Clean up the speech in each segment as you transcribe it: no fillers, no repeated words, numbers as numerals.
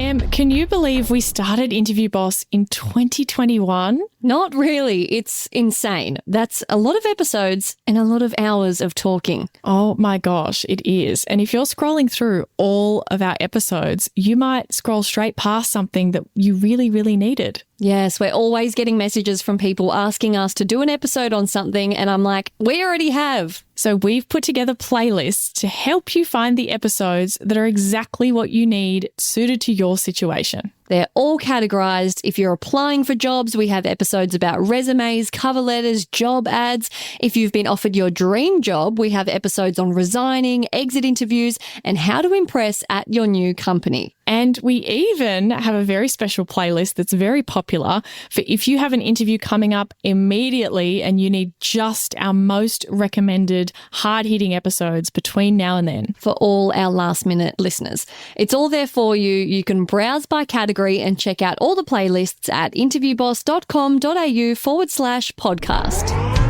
Can you believe we started Interview Boss in 2021? Not really. It's insane. That's a lot of episodes and a lot of hours of talking. Oh my gosh, it is. And if you're scrolling through all of our episodes, you might scroll straight past something that you really, really needed. Yes, we're always getting messages from people asking us to do an episode on something, and I'm like, we already have. So we've put together playlists to help you find the episodes that are exactly what you need, suited to your situation. They're all categorized. If you're applying for jobs, we have episodes about resumes, cover letters, job ads. If you've been offered your dream job, we have episodes on resigning, exit interviews, and how to impress at your new company. And we even have a very special playlist that's very popular for if you have an interview coming up immediately and you need just our most recommended hard-hitting episodes between now and then. For all our last-minute listeners. It's all there for you. You can browse by category and check out all the playlists at interviewboss.com.au/podcast.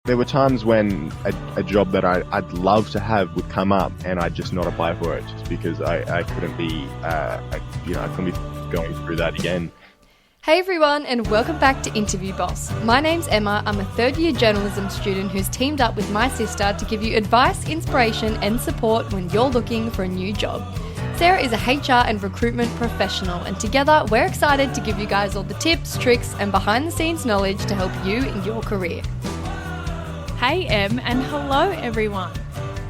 There were times when a job that I'd love to have would come up and I'd just not apply for it just because I couldn't be, I couldn't be going through that again. Hey everyone, and welcome back to Interview Boss. My name's Emma. I'm a third-year journalism student who's teamed up with my sister to give you advice, inspiration and support when you're looking for a new job. Sarah is a HR and recruitment professional, and together we're excited to give you guys all the tips, tricks and behind-the-scenes knowledge to help you in your career. Hey Em, and hello everyone.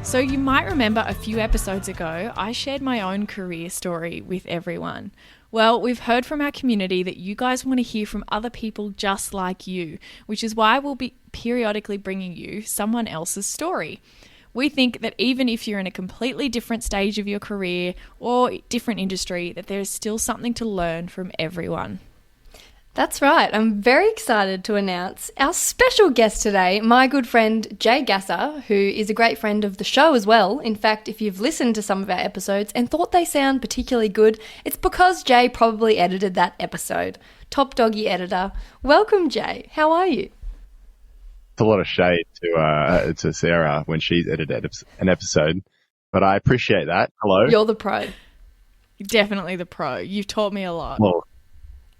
So you might remember a few episodes ago, I shared my own career story with everyone. Well, we've heard from our community that you guys want to hear from other people just like you, which is why we'll be periodically bringing you someone else's story. We think that even if you're in a completely different stage of your career or different industry, that there is still something to learn from everyone. That's right. I'm very excited to announce our special guest today, my good friend Jay Gasser, who is a great friend of the show as well. In fact, if you've listened to some of our episodes and thought they sound particularly good, it's because Jay probably edited that episode. Top doggy editor. Welcome, Jay. How are you? It's a lot of shade to Sarah when she's edited an episode, but I appreciate that. Hello. You're the pro. Definitely the pro. You've taught me a lot. Well,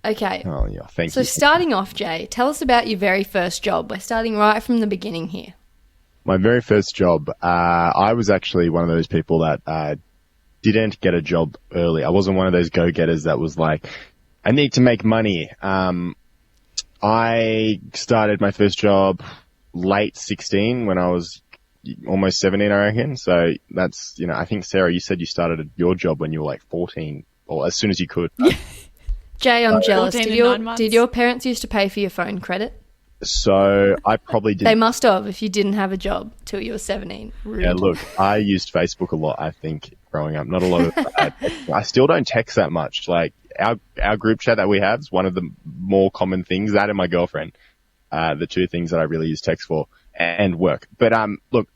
okay. oh yeah, thank you. So starting off, Jay, tell us about your very first job. We're starting right from the beginning here. My very first job, I was actually one of those people that didn't get a job early. I wasn't one of those go-getters that was like, I need to make money. I started my first job late 16 when I was almost 17, I reckon. So that's, I think, Sarah, you said you started your job when you were like 14 or as soon as you could. Jay, I'm jealous. 14 and 9 months. Did your parents used to pay for your phone credit? So I probably did. They must have if you didn't have a job till you were 17. Rude. Yeah, look, I used Facebook a lot, I think, growing up. Not a lot of I still don't text that much. Like our group chat that we have is one of the more common things, that and my girlfriend. The two things that I really use text for, and work. But look,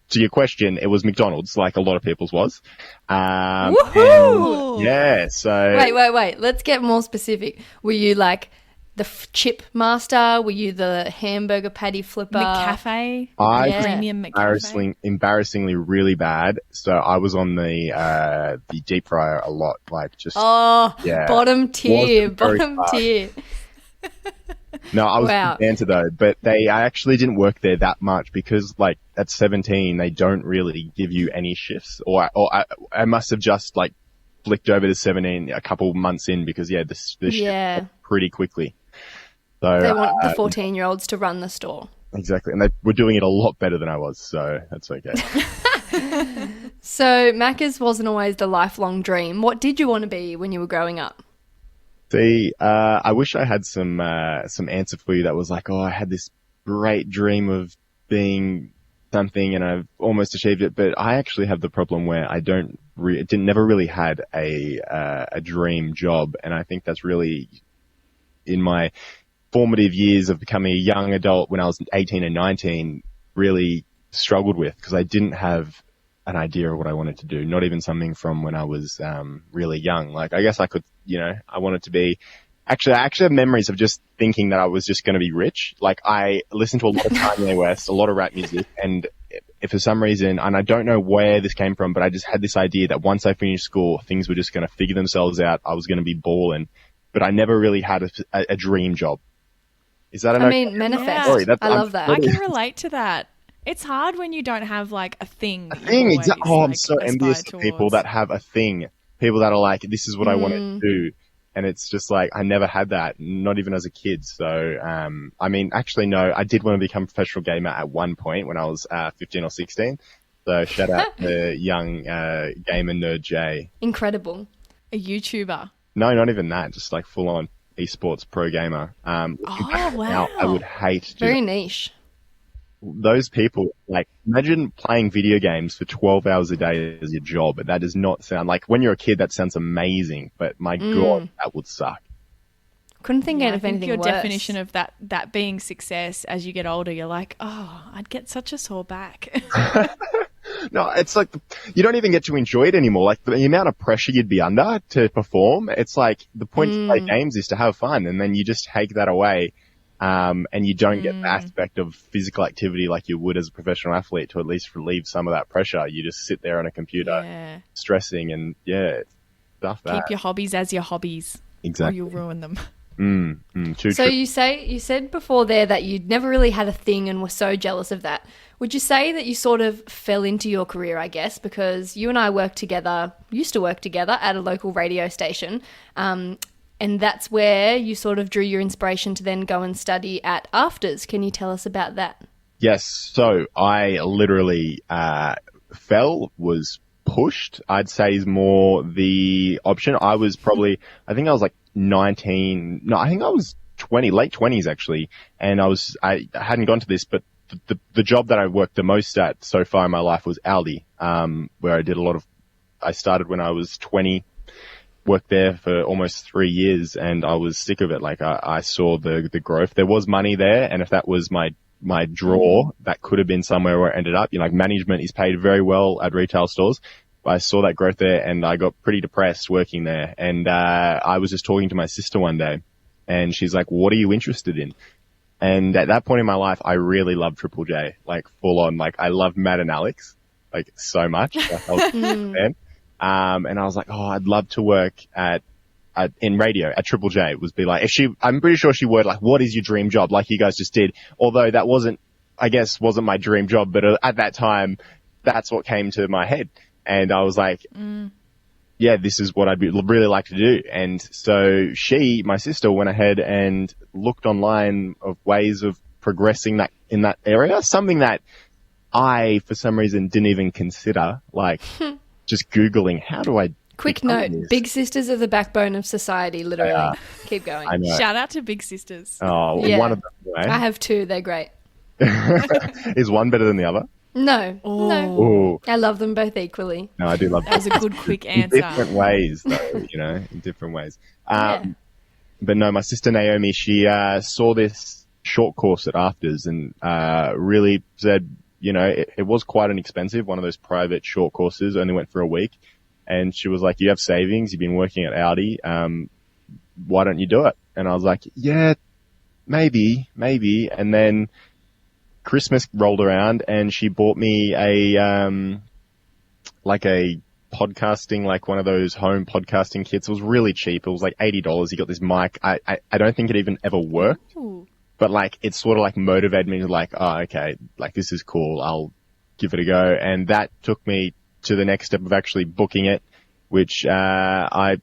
to your question, it was McDonald's, like a lot of people's was. Woohoo! Yeah, so... Wait. Let's get more specific. Were you like the chip master? Were you the hamburger patty flipper? McCafe? Premium McCafe? Embarrassingly really bad. So I was on the deep fryer a lot, like just... Bottom tier. No, I was Wow. a dancer though, but I actually didn't work there that much because like at 17, they don't really give you any shifts, or I must have just like flicked over to 17 a couple months in because the shift pretty quickly. So They want the 14-year-olds to run the store. Exactly. And they were doing it a lot better than I was, so that's okay. So Macca's wasn't always the lifelong dream. What did you want to be when you were growing up? See, I wish I had some answer for you that was like, I had this great dream of being something and I've almost achieved it, but I actually have the problem where I never really had a dream job, and I think that's really in my formative years of becoming a young adult when I was 18 and 19 really struggled with, because I didn't have an idea of what I wanted to do, not even something from when I was really young. Like, I guess I could, I wanted to be, I actually have memories of just thinking that I was just going to be rich. Like, I listened to a lot of Kanye West, a lot of rap music, and if for some reason, and I don't know where this came from, but I just had this idea that once I finished school, things were just going to figure themselves out. I was going to be balling, but I never really had a dream job. Is that manifest. Yeah. I love that. I can relate to that. It's hard when you don't have like a thing. Exactly. Oh, I'm like, so envious of people towards. that have a thing. People that are like, this is what I want to do. And it's just like, I never had that, not even as a kid. So, I mean, actually, no, I did want to become a professional gamer at one point when I was 15 or 16. So shout out to young gamer nerd Jay. Incredible. A YouTuber. No, not even that. Just like full on esports pro gamer. Oh, wow. Now, I would hate to Very niche. those people, like, imagine playing video games for 12 hours a day as your job. That does not sound like, when you're a kid, that sounds amazing, but my God, that would suck. Couldn't think Yeah, of I think anything your worse. definition of that being success as you get older, you're like, oh, I'd get such a sore back. No, it's like, you don't even get to enjoy it anymore. Like, the amount of pressure you'd be under to perform, it's like, the point to play games is to have fun, and then you just take that away. And you don't get the aspect of physical activity like you would as a professional athlete to at least relieve some of that pressure. You just sit there on a computer Yeah. stressing and stuff that. Keep your hobbies as your hobbies. Exactly. Or you'll ruin them. Too So true. you said before there that you'd never really had a thing and were so jealous of that. Would you say that you sort of fell into your career, I guess, because you and I used to work together at a local radio station, and that's where you sort of drew your inspiration to then go and study at Afters. Can you tell us about that? Yes. So I literally was pushed, I'd say is more the option. I think I was like 19. No, I think I was 20, late 20s actually. And I hadn't gone to this, but the job that I worked the most at so far in my life was Aldi, where I started when I was 20, worked there for almost 3 years, and I was sick of it. Like, I saw the growth. There was money there, and if that was my draw, that could have been somewhere where it ended up. You know, like, management is paid very well at retail stores. I saw that growth there, and I got pretty depressed working there. And I was just talking to my sister one day, and she's like, "What are you interested in?" And at that point in my life, I really loved Triple J, like, full on. Like, I loved Matt and Alex, like, so much. Like, I was a fan. And I was like, oh, I'd love to work in radio at Triple J. It would be like, I'm pretty sure she would, like, what is your dream job? Like you guys just did. Although that wasn't my dream job, but at that time, that's what came to my head. And I was like, yeah, this is what I'd really like to do. And so my sister, went ahead and looked online of ways of progressing that in that area, something that I, for some reason, didn't even consider, like, just Googling, how do I... Quick note, big sisters are the backbone of society, literally. Keep going. I know. Shout out to Big Sisters. Oh, Yeah. one of them, anyway. I have two. They're great. Is one better than the other? No. Oh, I love them both equally. no, I do love That was a good, quick in answer. different ways, though, in different ways. Yeah. But no, my sister Naomi, she saw this short course at Afters and really said, it was quite an expensive, one of those private short courses, only went for a week. And she was like, you have savings, you've been working at Audi, why don't you do it? And I was like, yeah, maybe. And then Christmas rolled around and she bought me a podcasting, like one of those home podcasting kits. It was really cheap. It was like $80. You got this mic. I don't think it even ever worked, but like, it sort of like motivated me to like, oh, okay, like this is cool. I'll give it a go. And that took me to the next step of actually booking it, which, I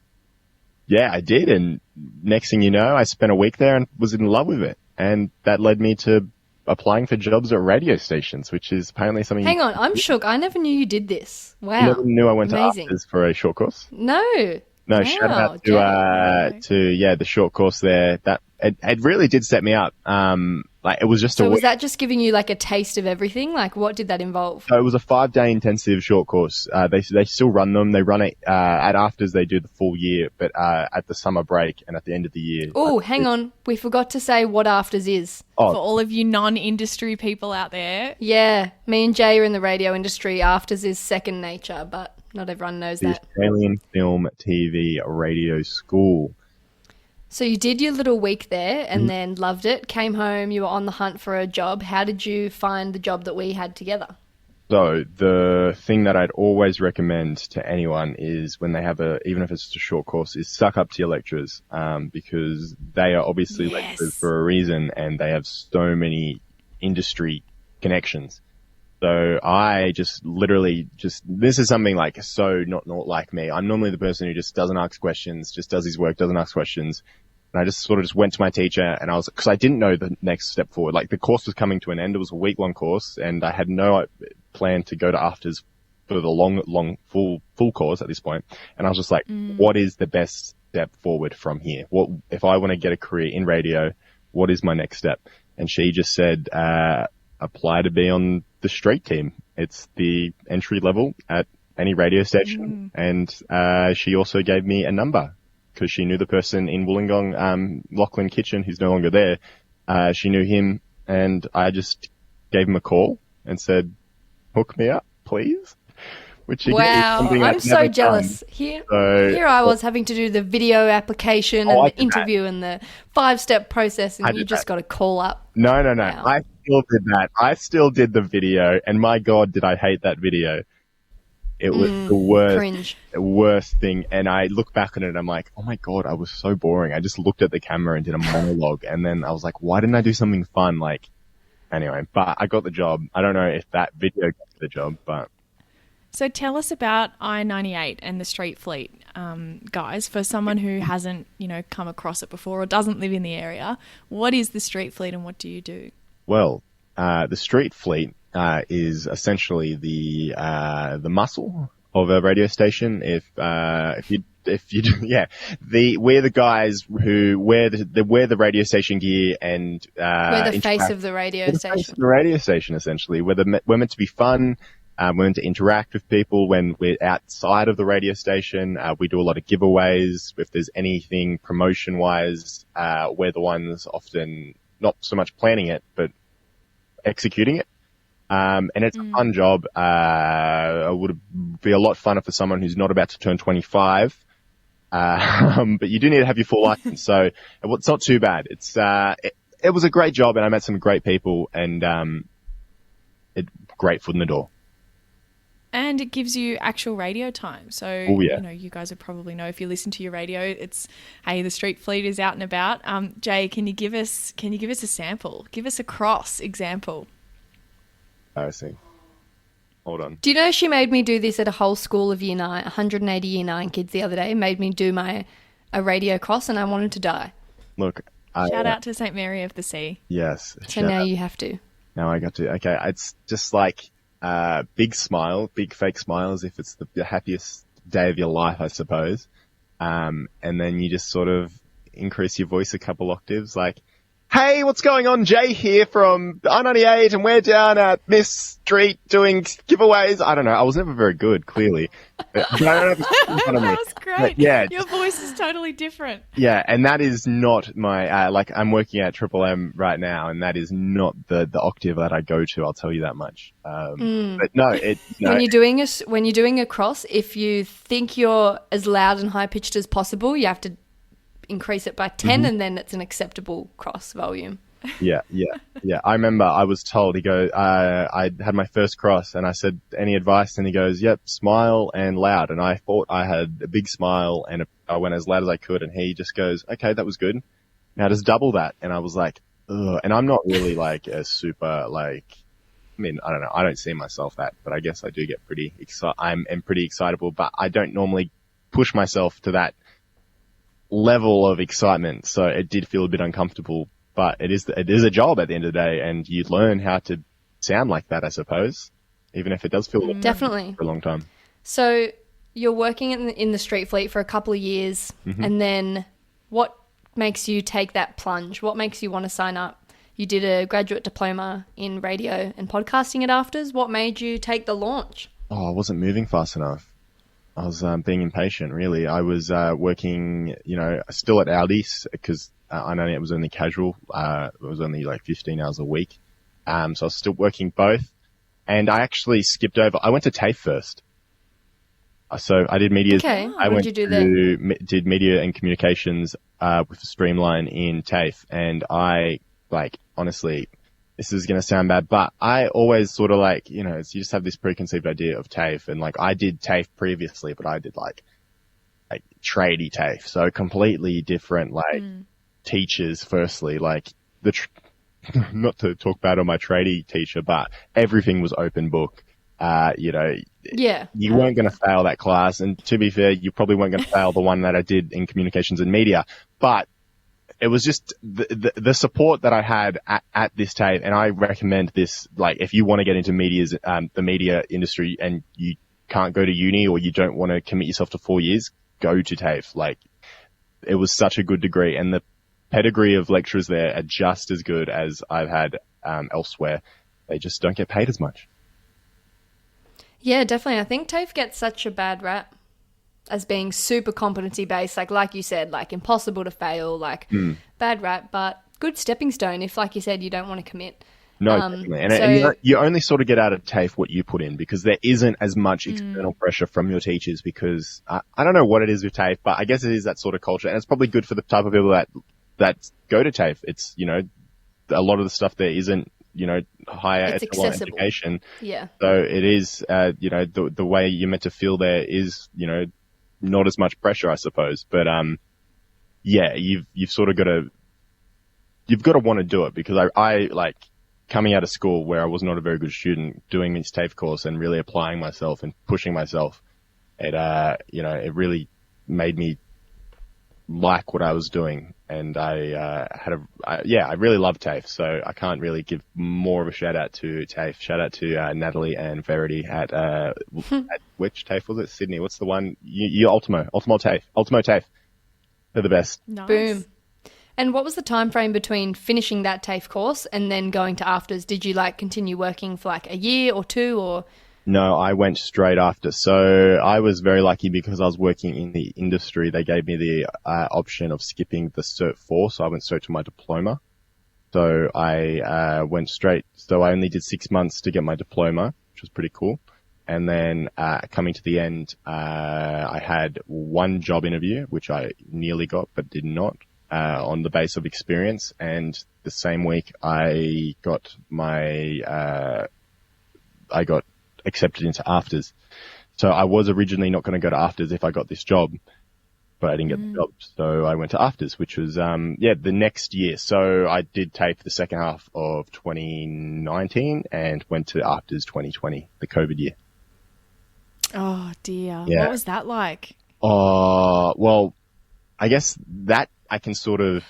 did. And next thing you know, I spent a week there and was in love with it. And that led me to applying for jobs at radio stations, which is apparently something... Hang on, I'm shook. I never knew you did this. Wow. You never knew I went Amazing. to Afters for a short course? No. No, Wow, shout out Jay. to the short course there. That it really did set me up. Like, it was just So a was week. that just giving you like a taste of everything? Like, what did that involve? So it was a 5-day intensive short course. They still run them. They run it at Afters. They do the full year, but at the summer break and at the end of the year. Oh, hang on. We forgot to say what Afters is. For all of you non-industry people out there, Yeah, me and Jay are in the radio industry. Afters is second nature, but not everyone knows The that. Australian Film, TV, Radio School. So you did your little week there and then loved it, came home, you were on the hunt for a job. How did you find the job that we had together? So the thing that I'd always recommend to anyone is when they have even if it's just a short course, is suck up to your lecturers, because they are obviously lecturers for a reason and they have so many industry connections. So I just literally this is something like so not like me. I'm normally the person who just doesn't ask questions, just does his work, doesn't ask questions. And I just sort of just went to my teacher and because I didn't know the next step forward. Like the course was coming to an end. It was a week-long course and I had no plan to go to afters for the full course at this point. And I was just like, what is the best step forward from here? What, if I want to get a career in radio, what is my next step? And she just said, apply to be on the street team. It's the entry level at any radio station. And, she also gave me a number because she knew the person in Wollongong, Lachlan Kitchen, who's no longer there. She knew him and I just gave him a call and said, hook me up, please. Which wow, I'm so jealous. Here I was having to do the video application and the interview and the 5-step process, and you just got a call up. No. Wow. I still did that. I still did the video, and my God, did I hate that video. It was the worst thing. And I look back on it and I'm like, oh my God, I was so boring. I just looked at the camera and did a monologue, and then I was like, why didn't I do something fun? Like, anyway, but I got the job. I don't know if that video got the job, but. So tell us about I-98 and the street fleet, guys. For someone who hasn't, come across it before or doesn't live in the area, what is the street fleet and what do you do? Well, the street fleet is essentially the muscle of a radio station. We're the guys who wear the radio station gear and we're the face of the radio station. The radio station, essentially. We're meant to be fun. We're meant to interact with people when we're outside of the radio station. We do a lot of giveaways. If there's anything promotion-wise, we're the ones often not so much planning it, but executing it. And it's a fun job. It would be a lot funner for someone who's not about to turn 25. But you do need to have your full license. So it's not too bad. It was a great job and I met some great people and, great foot in the door. And it gives you actual radio time. So, you guys would probably know if you listen to your radio, it's, hey, the street fleet is out and about. Jay, can you give us a sample? Give us a cross example. I see. Hold on. Do you know she made me do this at a whole school of year 9, 180 year 9 kids the other day, made me do a radio cross and I wanted to die. Look. Shout out to St. Mary of the Sea. Yes. So now you have to. Now I got to. Okay. It's just like, big smile, big fake smile as if it's the happiest day of your life, I suppose. And then you just sort of increase your voice a couple octaves like, hey, what's going on? Jay here from I-98 and we're down at this street doing giveaways. I don't know. I was never very good, clearly. But I don't know if that was great. But yeah, your voice is totally different. Yeah, and that is not my, I'm working at Triple M right now and that is not the octave that I go to, I'll tell you that much. But no, when you're doing a cross, if you think you're as loud and high pitched as possible, you have to increase it by 10 and then it's an acceptable cross volume. Yeah. I remember I was told, he goes, I had my first cross and I said, any advice? And he goes, yep, smile and loud. And I thought I had a big smile and I went as loud as I could. And he just goes, okay, that was good. Now just double that. And I was like, ugh. And I'm not really like a super I don't know. I don't see myself that, but I guess I do get pretty excited. I'm pretty excitable, but I don't normally push myself to that level of excitement. So it did feel a bit uncomfortable, but it is a job at the end of the day and you learn how to sound like that, I suppose, even if it does feel definitely for a long time. So you're working in the street fleet for a couple of years and then what makes you take that plunge? What makes you want to sign up? You did a graduate diploma in radio and podcasting at Afters. What made you take the launch? I wasn't moving fast enough. I was being impatient, really. I was working, still at Aldi's because I know it was only casual. It was only like 15 hours a week. So I was still working both. And I actually skipped over. I went to TAFE first. So I did media. Okay. I went to did media and communications with Streamline in TAFE. And I, honestly, this is going to sound bad, but I always sort of like, you just have this preconceived idea of TAFE, and like I did TAFE previously, but I did like tradie TAFE. So completely different, like teachers, firstly, like not to talk bad on my tradie teacher, but everything was open book. You weren't going to fail that class. And to be fair, you probably weren't going to fail the one that I did in communications and media, but it was just the support that I had at this TAFE. And I recommend this, like, if you want to get into the media industry and you can't go to uni or you don't want to commit yourself to 4 years, go to TAFE. Like, it was such a good degree, and the pedigree of lecturers there are just as good as I've had elsewhere. They just don't get paid as much. Yeah, definitely. I think TAFE gets such a bad rap as being super competency based, like you said, like impossible to fail, like bad rap, but good stepping stone if, like you said, you don't want to commit. No, definitely. And you only sort of get out of TAFE what you put in, because there isn't as much external pressure from your teachers, because I don't know what it is with TAFE, but I guess it is that sort of culture, and it's probably good for the type of people that go to TAFE. It's, a lot of the stuff there isn't, higher echelon education. Yeah. So it is, the way you're meant to feel there is, not as much pressure, I suppose. But, you've sort of got to want to do it, because I like coming out of school where I was not a very good student, doing this TAFE course and really applying myself and pushing myself. It really made me like what I was doing, and I really love TAFE, so I can't really give more of a shout out to TAFE. Shout out to Natalie and Verity at which TAFE was it? Sydney. What's the one? Ultimo TAFE. They're the best. Nice. Boom. And what was the time frame between finishing that TAFE course and then going to afters? Did you continue working for a year or two, or? No, I went straight after. So I was very lucky because I was working in the industry. They gave me the option of skipping the Cert 4, so I went straight to my diploma. So I went straight. So I only did 6 months to get my diploma, which was pretty cool. And then coming to the end, I had one job interview, which I nearly got but did not, on the base of experience. And the same week I got accepted into afters. So I was originally not going to go to afters if I got this job, but I didn't get the job. So I went to afters, which was, the next year. So I did TAFE the second half of 2019 and went to afters 2020, the COVID year. Oh dear. Yeah. What was that like? Well, I guess that I can sort of,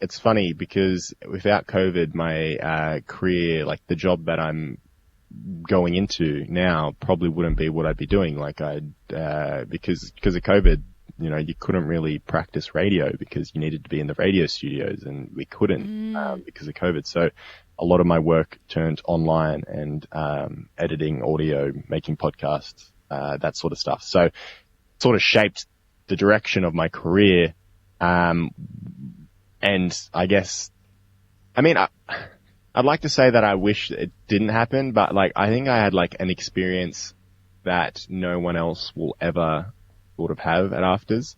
it's funny because without COVID, my career, like the job that I'm going into now, probably wouldn't be what I'd be doing. Like because of COVID, you couldn't really practice radio because you needed to be in the radio studios, and we couldn't because of COVID. So a lot of my work turned online, and editing audio, making podcasts, that sort of stuff. So it sort of shaped the direction of my career. And I guess, I'd like to say that I wish it didn't happen, but I think I had an experience that no one else will ever sort of have at afters,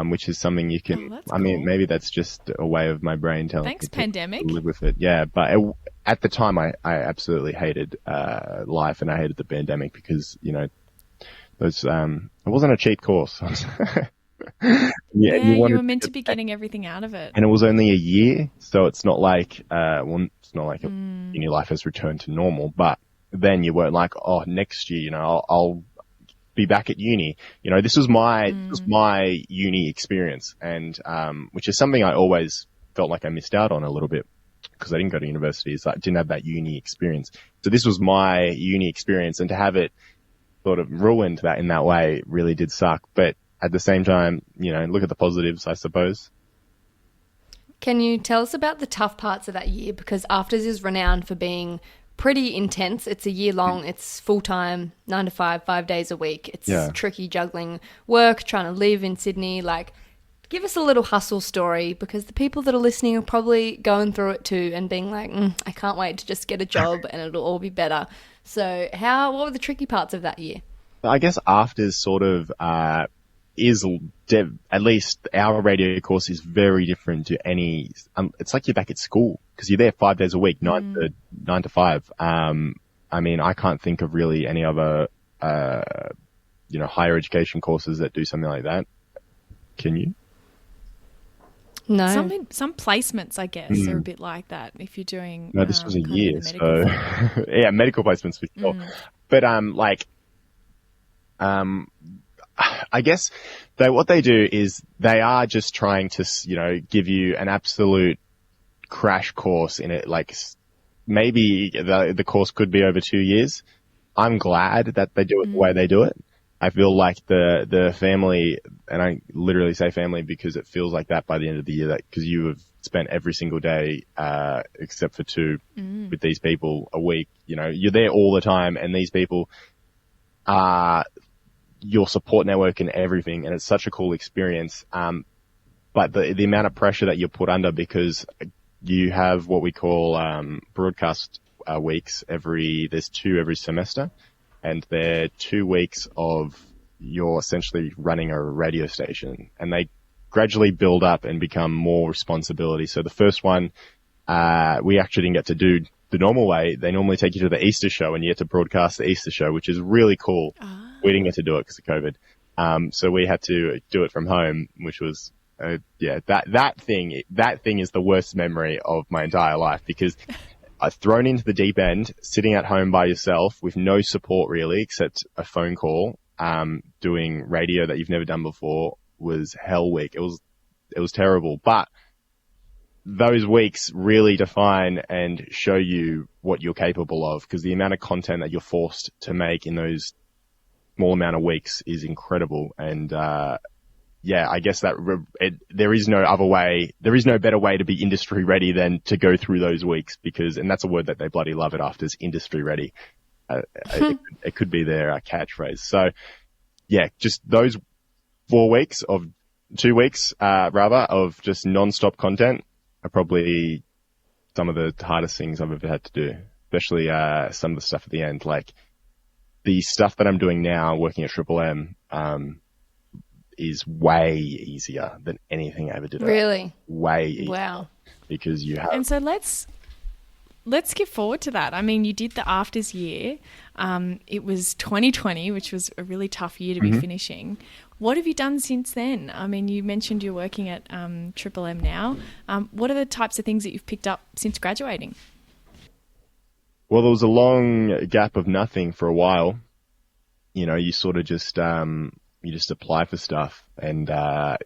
which is something you can, that's I mean, cool. maybe that's just a way of my brain telling Thanks, me to pandemic. live with it. Yeah. But at the time I absolutely hated, life, and I hated the pandemic because, those, it wasn't a cheap course. Yeah, you wanted were meant to be getting everything out of it. and it was only a year, so it's not like, it's not like uni life has returned to normal, but then you weren't like, oh, next year, I'll be back at uni. This was my uni experience, and, which is something I always felt like I missed out on a little bit because I didn't go to university, so I didn't have that uni experience. So this was my uni experience, and to have it sort of ruined that in that way really did suck. But at the same time, look at the positives, I suppose. Can you tell us about the tough parts of that year? Because Afters is renowned for being pretty intense. It's a year long. It's full-time, 9 to 5, 5 days a week. It's tricky juggling work, trying to live in Sydney. Give us a little hustle story, because the people that are listening are probably going through it too and being like, I can't wait to just get a job and it'll all be better. So what were the tricky parts of that year? I guess afters sort of, is at least our radio course is very different to any. It's like you're back at school because you're there 5 days a week, nine to 5. I mean, I can't think of really any other, higher education courses that do something like that. Can you? No. Some placements, I guess, are a bit like that. If you're doing no, this was a kind of year, the so medical field. yeah, medical placements for sure. But I guess what they do is they are just trying to give you an absolute crash course in it. Like maybe the course could be over 2 years. I'm glad that they do it the way they do it. I feel like the family, and I literally say family because it feels like that by the end of the year, because you have spent every single day, except for 2 with these people a week, you're there all the time, and these people are your support network and everything. And it's such a cool experience. But the amount of pressure that you're put under because you have what we call, broadcast weeks there's 2 every semester. And they're 2 weeks of you're essentially running a radio station, and they gradually build up and become more responsibility. So the first one, we actually didn't get to do the normal way. They normally take you to the Easter show and you get to broadcast the Easter show, which is really cool. We didn't get to do it because of COVID. So we had to do it from home, which was, that thing is the worst memory of my entire life because I've thrown into the deep end, sitting at home by yourself with no support really, except a phone call, doing radio that you've never done before was hell week. It was terrible, but those weeks really define and show you what you're capable of because the amount of content that you're forced to make in those small amount of weeks is incredible. And, I guess that there is no other way. There is no better way to be industry ready than to go through those weeks and that's a word that they bloody love it after is industry ready. It could be their catchphrase. So just those 2 weeks of just non-stop content are probably some of the hardest things I've ever had to do, especially, some of the stuff at the end, like the stuff that I'm doing now working at Triple M, is way easier than anything I ever did. Really? Way easier. Wow. Because you have... And so let's skip forward to that. I mean, you did the afters year. It was 2020, which was a really tough year to be finishing. What have you done since then? I mean, you mentioned you're working at Triple M now. What are the types of things that you've picked up since graduating? Well, there was a long gap of nothing for a while. You sort of just... you just apply for stuff and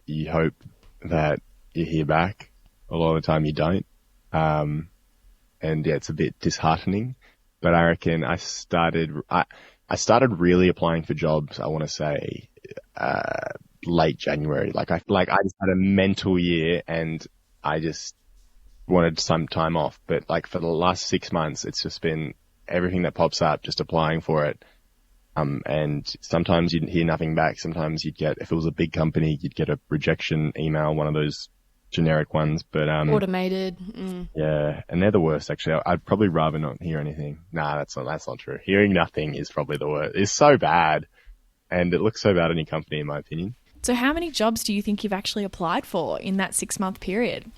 you hope that you hear back. A lot of the time you don't. It's a bit disheartening, but I reckon I started really applying for jobs, I want to say, late January. I just had a mental year and I just wanted some time off. But for the last 6 months, it's just been everything that pops up, just applying for it. And sometimes you'd hear nothing back. Sometimes you'd get, if it was a big company, you'd get a rejection email, one of those generic ones. But automated. Yeah, and they're the worst actually. I'd probably rather not hear anything. Nah, that's not true. Hearing nothing is probably the worst. It's so bad, and it looks so bad on your company, in my opinion. So, how many jobs do you think you've actually applied for in that 6-month period?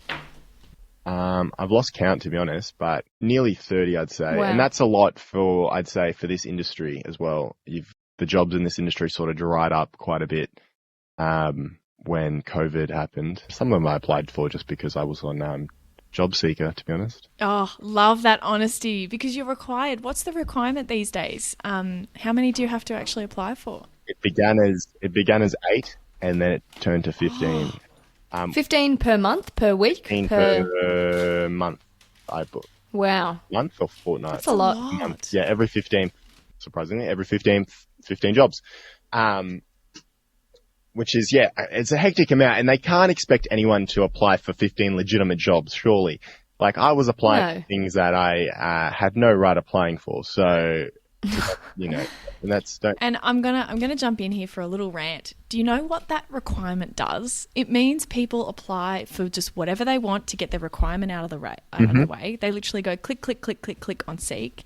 I've lost count, to be honest, but nearly 30, I'd say. Wow. And that's a lot for this industry as well. The jobs in this industry sort of dried up quite a bit, when COVID happened. Some of them I applied for just because I was on, Job Seeker, to be honest. Oh, love that honesty because you're required. What's the requirement these days? How many do you have to actually apply for? It began as 8 and then it turned to 15. 15 per month, per week? 15 per month, I put. Wow. Month or fortnight? That's a lot. Month. Yeah, every 15th, surprisingly, every 15th, 15 jobs. Which is, it's a hectic amount, and they can't expect anyone to apply for 15 legitimate jobs, surely. I was applying for things that I had no right applying for, so... and that's And I'm gonna jump in here for a little rant. Do you know what that requirement does? It means people apply for just whatever they want to get their requirement out of the way. They literally go click, click, click, click, click on Seek.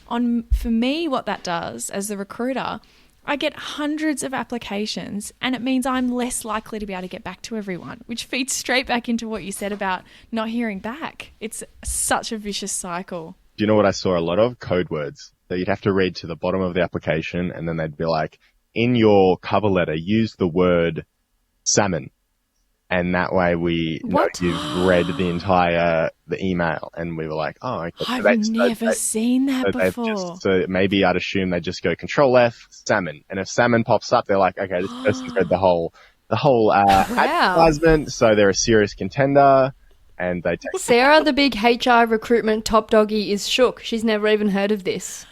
For me, what that does as the recruiter, I get hundreds of applications, and it means I'm less likely to be able to get back to everyone, which feeds straight back into what you said about not hearing back. It's such a vicious cycle. Do you know what I saw a lot of? Code words. So you'd have to read to the bottom of the application, and then they'd be like, in your cover letter, use the word salmon. And that way we know you've read the email. And we were like, oh, okay. I've never seen that before. So maybe I'd assume they just go Control F, salmon. And if salmon pops up, they're like, okay, this person's read the whole advertisement. So they're a serious contender. And they take Sarah, the big HR recruitment top doggy, is shook. She's never even heard of this.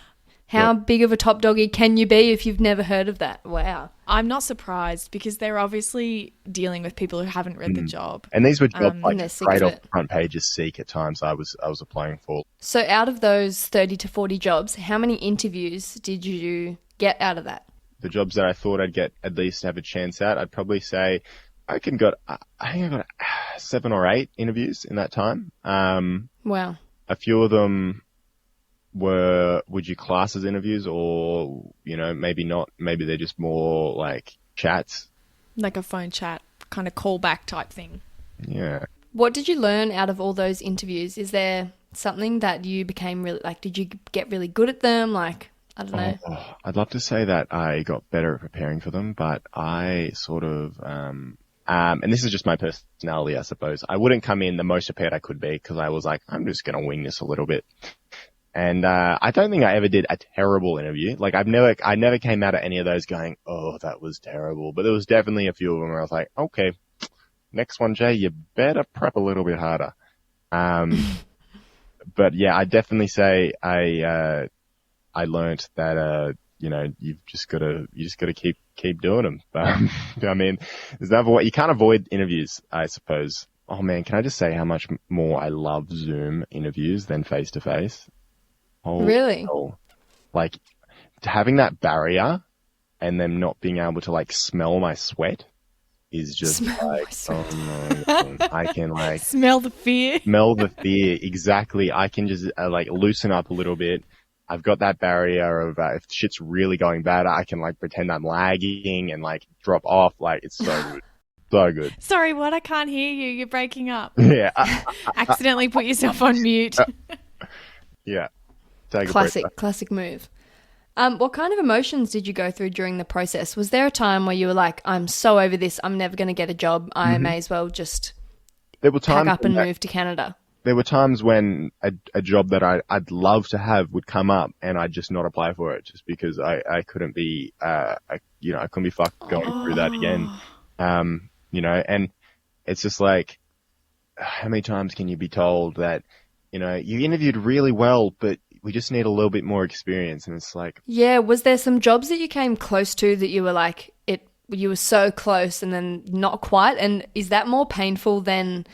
How big of a top doggy can you be if you've never heard of that? Wow. I'm not surprised because they're obviously dealing with people who haven't read the job. And these were jobs straight off it. the front pages Seek at times I was applying for. So out of those 30 to 40 jobs, how many interviews did you get out of that? The jobs that I thought I'd get at least have a chance at, I'd probably say I think I got 7 or 8 interviews in that time. Wow. A few of them would you class as interviews, or, you know, maybe not. Maybe they're just more like chats. Like a phone chat, kind of callback type thing. Yeah. What did you learn out of all those interviews? Is there something that you became really, like, did you get really good at them? Like, I don't know. I'd love to say that I got better at preparing for them, but I sort of, and this is just my personality, I suppose. I wouldn't come in the most prepared I could be because I was like, I'm just going to wing this a little bit. And I don't think I ever did a terrible interview. Like I never came out of any of those going, oh, that was terrible. But there was definitely a few of them where I was like, okay, next one, Jay, you better prep a little bit harder. But yeah, I definitely say I learned that you know, you just gotta keep doing them. I mean, there's never what you can't avoid interviews, I suppose. Oh man, can I just say how much more I love Zoom interviews than face to face? Really? Like having that barrier and them not being able to like smell my sweat is just oh my God. I can like smell the fear. Exactly. I can just like loosen up a little bit. I've got that barrier of if shit's really going bad, I can like pretend I'm lagging and like drop off. Like it's so good. So good. Sorry, what? I can't hear you. You're breaking up. Yeah. Accidentally put yourself on mute. Yeah. Classic move. What kind of emotions did you go through during the process? Was there a time where you were like, I'm so over this, I'm never going to get a job, I may as well just pack up and move to Canada? There were times when a job that I'd love to have would come up and I'd just not apply for it just because I couldn't be, I couldn't be fucked going through that again. You know, and it's just like, how many times can you be told that, you know, you interviewed really well, but we just need a little bit more experience? And it's like, yeah, was there some jobs that you came close to that you were like, you were so close and then not quite? And is that more painful than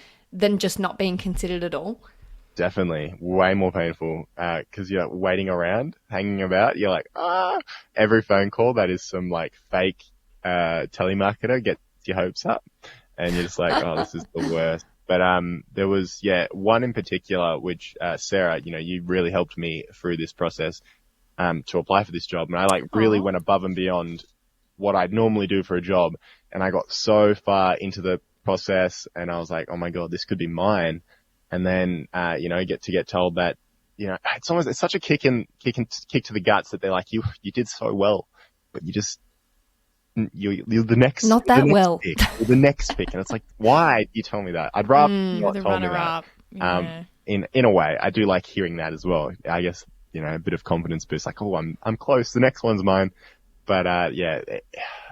just not being considered at all? Definitely. Way more painful. Cause you're waiting around, hanging about. You're like, every phone call that is some like fake, telemarketer gets your hopes up. And you're just like, oh, this is the worst. But, there was, one in particular, which, Sarah, you know, you really helped me through this process, to apply for this job. And I like really went above and beyond what I'd normally do for a job. And I got so far into the process and I was like, oh my God, this could be mine. And then, you know, get told that, you know, it's such a kick to the guts that they're like, you did so well, but you're the next, not that well, pick. You're the next pick. And it's like, why do you tell me that? I'd rather not tell me that. Yeah. In a way, I do like hearing that as well. I guess, you know, a bit of confidence boost, like, oh, I'm close. The next one's mine. But,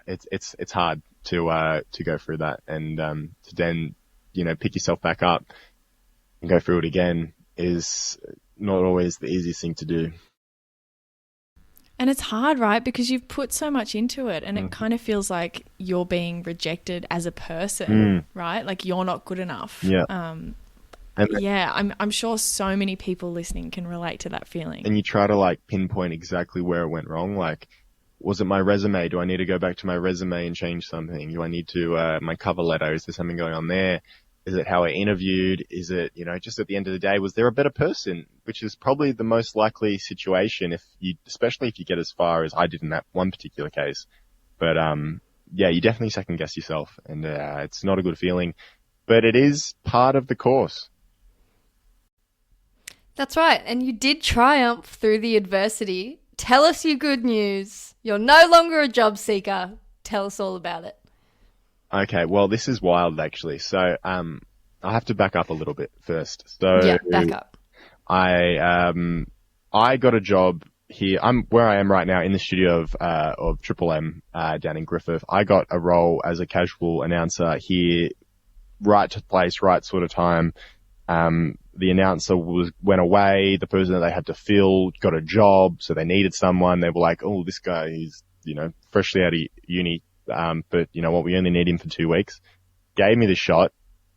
it's hard to go through that and, to then, you know, pick yourself back up and go through it again is not always the easiest thing to do. And it's hard, right? Because you've put so much into it and it kind of feels like you're being rejected as a person, right? Like you're not good enough. Yeah. I'm sure so many people listening can relate to that feeling. And you try to like pinpoint exactly where it went wrong. Like, was it my resume? Do I need to go back to my resume and change something? Do I need to, my cover letter? Is there something going on there? Is it how I interviewed? Is it, just at the end of the day, was there a better person? Which is probably the most likely situation especially if you get as far as I did in that one particular case. But, yeah, you definitely second guess yourself, and it's not a good feeling, but it is part of the course. That's right. And you did triumph through the adversity. Tell us your good news. You're no longer a job seeker. Tell us all about it. Okay, well, this is wild, actually. So, I have to back up a little bit first. So, Yeah, back up. I got a job here. I'm where I am right now in the studio of Triple M, down in Griffith. I got a role as a casual announcer here, right to place, right sort of time. The announcer went away. The person that they had to fill got a job, so they needed someone. They were like, "Oh, this guy, he's, freshly out of uni. But you know what? We only need him for 2 weeks." Gave me the shot,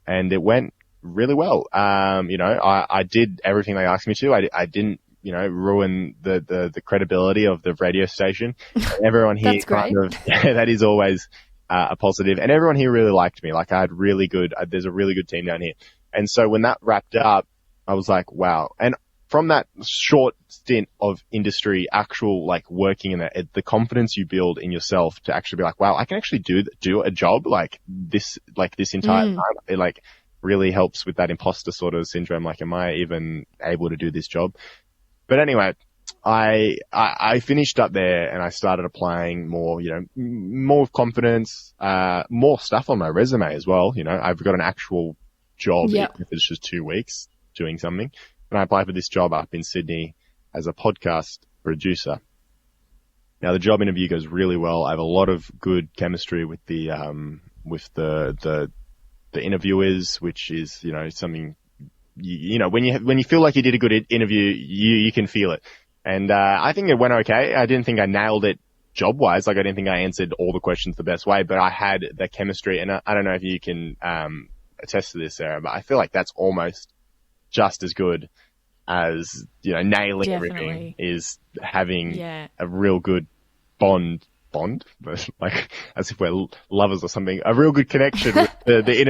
and it went really well. I did everything they asked me to. I didn't, ruin the credibility of the radio station. Everyone here That's great. That is always a positive. And everyone here really liked me. Like, there's a really good team down here. And so when that wrapped up, I was like, wow. And from that short stint of industry, actual working in the confidence you build in yourself to actually be like, wow, I can actually do a job like this entire time. It really helps with that imposter sort of syndrome. Like, am I even able to do this job? But anyway, I finished up there and I started applying more, more with confidence, more stuff on my resume as well. I've got an actual job, Yep. even if it's just 2 weeks doing something. And I applied for this job up in Sydney as a podcast producer. Now the job interview goes really well. I have a lot of good chemistry with the interviewers, which is, something, when you feel like you did a good interview, you can feel it. And, I think it went okay. I didn't think I nailed it job wise. I didn't think I answered all the questions the best way, but I had the chemistry. And I don't know if you can, attest to this, Sarah, but I feel like that's almost just as good as, nailing everything is having a real good bond, but as if we're lovers or something, a real good connection with the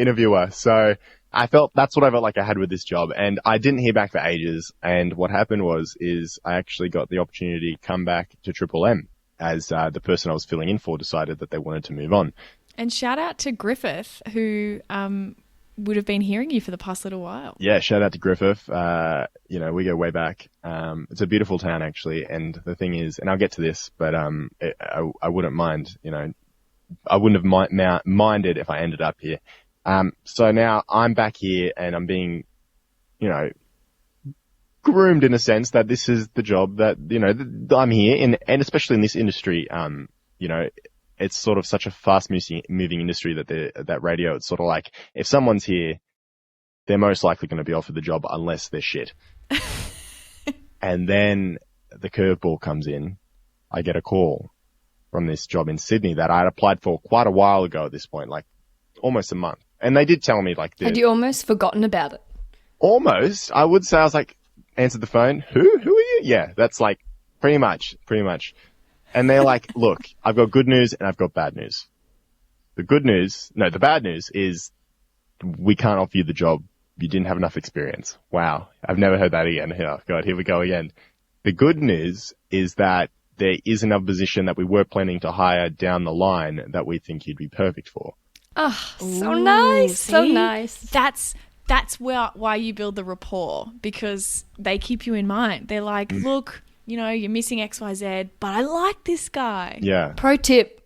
interviewer. So that's what I felt like I had with this job, and I didn't hear back for ages. And what happened is I actually got the opportunity to come back to Triple M as, the person I was filling in for decided that they wanted to move on. And shout out to Griffith, who would have been hearing you for the past little while. Yeah, shout out to Griffith. We go way back. It's a beautiful town, actually. And the thing is, and I'll get to this, but I wouldn't mind, I wouldn't have minded if I ended up here. So now I'm back here and I'm being, groomed in a sense that this is the job that, I'm here in, and especially in this industry, it's sort of such a fast moving industry that radio, it's sort of like, if someone's here, they're most likely going to be offered the job unless they're shit. And then the curveball comes in. I get a call from this job in Sydney that I'd applied for quite a while ago at this point, like almost a month. And they did tell me Had you almost forgotten about it? Almost. I would say I was like, answered the phone. Who are you? Yeah, that's like pretty much. And they're like, look, I've got good news and I've got bad news. The bad news is we can't offer you the job. You didn't have enough experience. Wow. I've never heard that again. Oh, God, here we go again. The good news is that there is another position that we were planning to hire down the line that we think you'd be perfect for. Oh, so nice. So See? nice. That's why you build the rapport, because they keep you in mind. They're like, look, you're missing XYZ, but I like this guy. Yeah. Pro tip,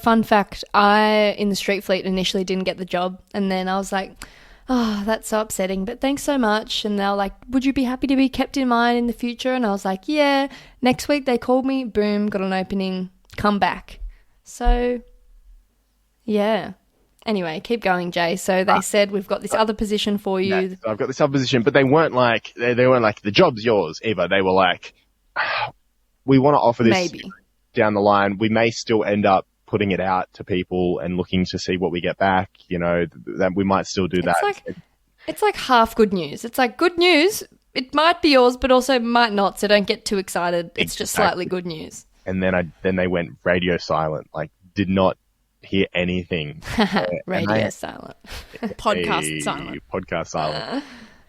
fun fact, I, in the street fleet, initially didn't get the job. And then I was like, oh, that's so upsetting, but thanks so much. And they're like, would you be happy to be kept in mind in the future? And I was like, yeah. Next week they called me, boom, got an opening, come back. So, yeah. Anyway, keep going, Jay. So they said, we've got this other position for you. Yeah, so I've got this other position, but they weren't like, the job's yours either. They were like, we want to offer this Maybe down the line. We may still end up putting it out to people and looking to see what we get back. That we might still do that. It's like half good news. It's like good news. It might be yours, but also might not. So don't get too excited. It's just slightly good news. And then they went radio silent, like did not hear anything. Radio silent. Podcast silent. Podcast silent.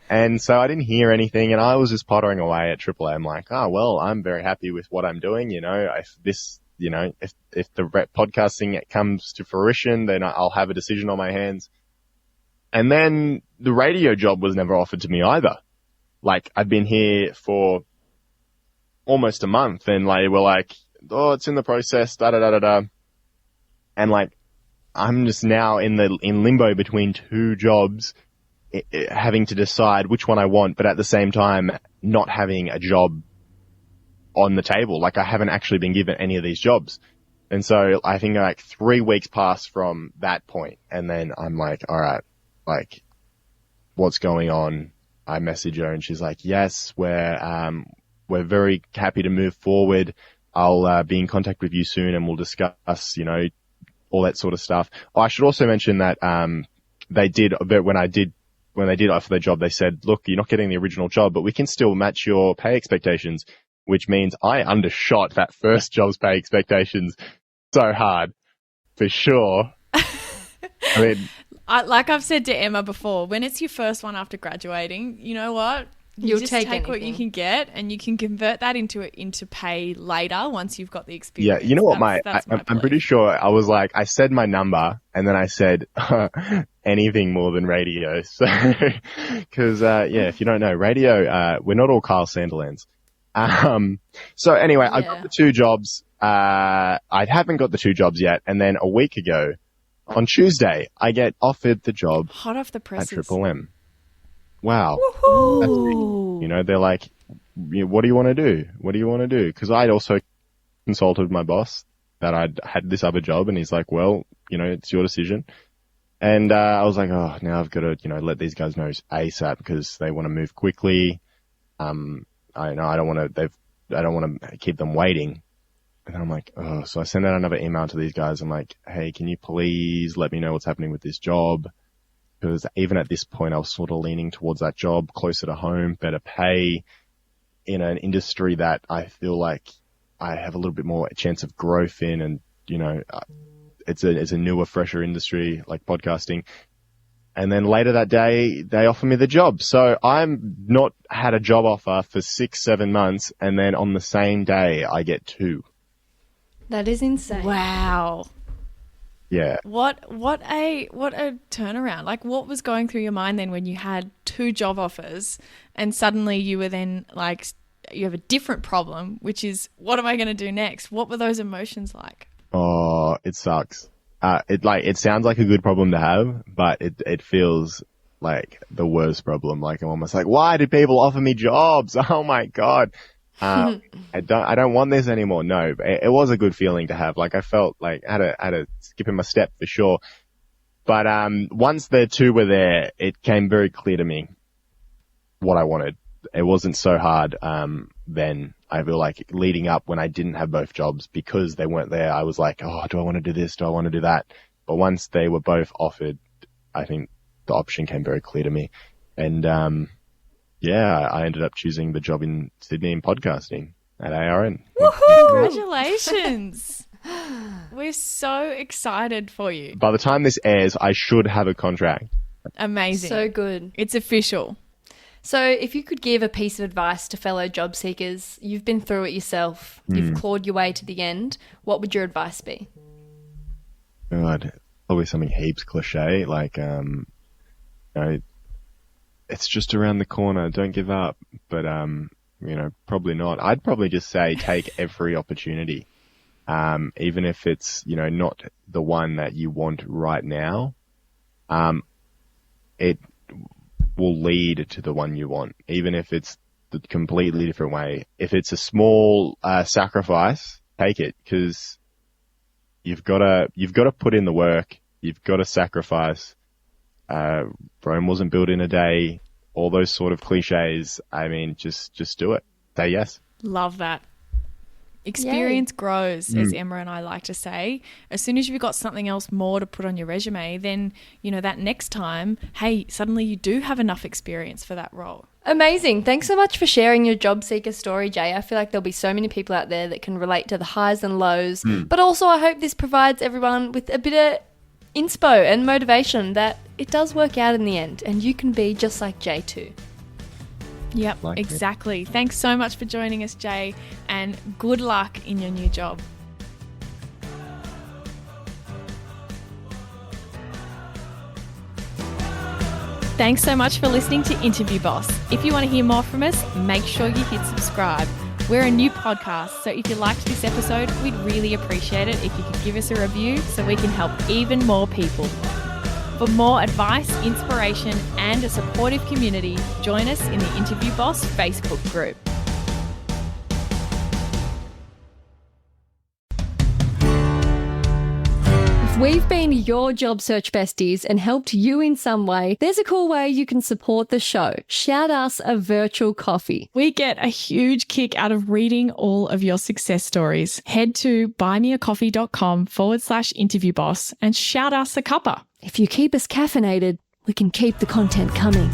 And so I didn't hear anything, and I was just pottering away at AAA. I'm like, oh, well, I'm very happy with what I'm doing. You know, if the podcasting comes to fruition, then I'll have a decision on my hands. And then the radio job was never offered to me either. Like, I've been here for almost a month, and like, we're like, oh, it's in the process, da-da-da-da-da. And like, I'm just now in limbo between two jobs, having to decide which one I want, but at the same time, not having a job on the table. Like, I haven't actually been given any of these jobs. And so I think like 3 weeks passed from that point. And then I'm like, all right, like, what's going on? I message her and she's like, yes, we're very happy to move forward. I'll be in contact with you soon and we'll discuss, you know, all that sort of stuff. Oh, I should also mention that they did, when they did offer the job, they said, look, you're not getting the original job, but we can still match your pay expectations, which means I undershot that first job's pay expectations so hard, for sure. I mean, like I've said to Emma before, when it's your first one after graduating, you know what? You'll just take what you anything. can get, and you can convert that into pay later once you've got the experience. yeah, you know what, That's my I'm belief. pretty sure I was like, I said my number and then I said anything more than radio. So, cause, if you don't know, radio, we're not all Carl Sanderlands. So anyway, I got the two jobs. I haven't got the two jobs yet. And then a week ago on Tuesday, I get offered the job Hot off the at presses. Triple M. Wow. Ooh. You know, they're like, what do you want to do? What do you want to do? Because I'd also consulted my boss that I'd had this other job, and he's like, well, you know, it's your decision. And I was like, oh, now I've got to, you know, let these guys know ASAP because they want to move quickly. I don't want to keep them waiting. And then I'm like, oh, so I send out another email to these guys. I'm like, hey, can you please let me know what's happening with this job? Because even at this point, I was sort of leaning towards that job, closer to home, better pay, in an industry that I feel like I have a little bit more chance of growth in. And, you know, it's a newer, fresher industry like podcasting. And then later that day, they offer me the job. So I'm not had a job offer for 6-7 months. And then on the same day, I get two. That is insane. Wow. Yeah. What a turnaround. Like, what was going through your mind then when you had two job offers and suddenly you were then like, you have a different problem, which is, what am I going to do next? What were those emotions like? Oh, it sucks. It sounds like a good problem to have, but it feels like the worst problem. Like, I'm almost like, why did people offer me jobs? Oh my God. I don't want this anymore. No, it was a good feeling to have. Like, I felt like I had a skip in my step for sure. But, once the two were there, it came very clear to me what I wanted. It wasn't so hard, then. I feel like leading up when I didn't have both jobs because they weren't there, I was like, oh, do I want to do this? Do I want to do that? But once they were both offered, I think the option came very clear to me. And, I ended up choosing the job in Sydney in podcasting at ARN. Congratulations. We're so excited for you. By the time this airs, I should have a contract. Amazing. So good. It's official. So if you could give a piece of advice to fellow job seekers, you've been through it yourself, you've clawed your way to the end, what would your advice be? God, probably something heaps cliche, like, it's just around the corner, don't give up. But, probably not. I'd probably just say take every opportunity. Even if it's, not the one that you want right now, it will lead to the one you want, even if it's the completely different way. If it's a small sacrifice, take it, because you've got to put in the work. You've got to sacrifice. Rome wasn't built in a day. All those sort of cliches. I mean, just do it. Say yes. Love that. Experience grows, as Emma and I like to say. As soon as you've got something else more to put on your resume, then, that next time, hey, suddenly you do have enough experience for that role. Amazing. Thanks so much for sharing your job seeker story, Jay. I feel like there'll be so many people out there that can relate to the highs and lows. But also I hope this provides everyone with a bit of inspo and motivation that it does work out in the end and you can be just like Jay too. Yep, Like it. exactly. Thanks so much for joining us, Jay, and good luck in your new job. Thanks so much for listening to Interview Boss. If you want to hear more from us, make sure you hit subscribe. We're a new podcast, so if you liked this episode, we'd really appreciate it if you could give us a review so we can help even more people. For more advice, inspiration, and a supportive community, join us in the Interview Boss Facebook group. If we've been your job search besties and helped you in some way, there's a cool way you can support the show. Shout us a virtual coffee. We get a huge kick out of reading all of your success stories. Head to buymeacoffee.com/interviewboss and shout us a cuppa. If you keep us caffeinated, we can keep the content coming.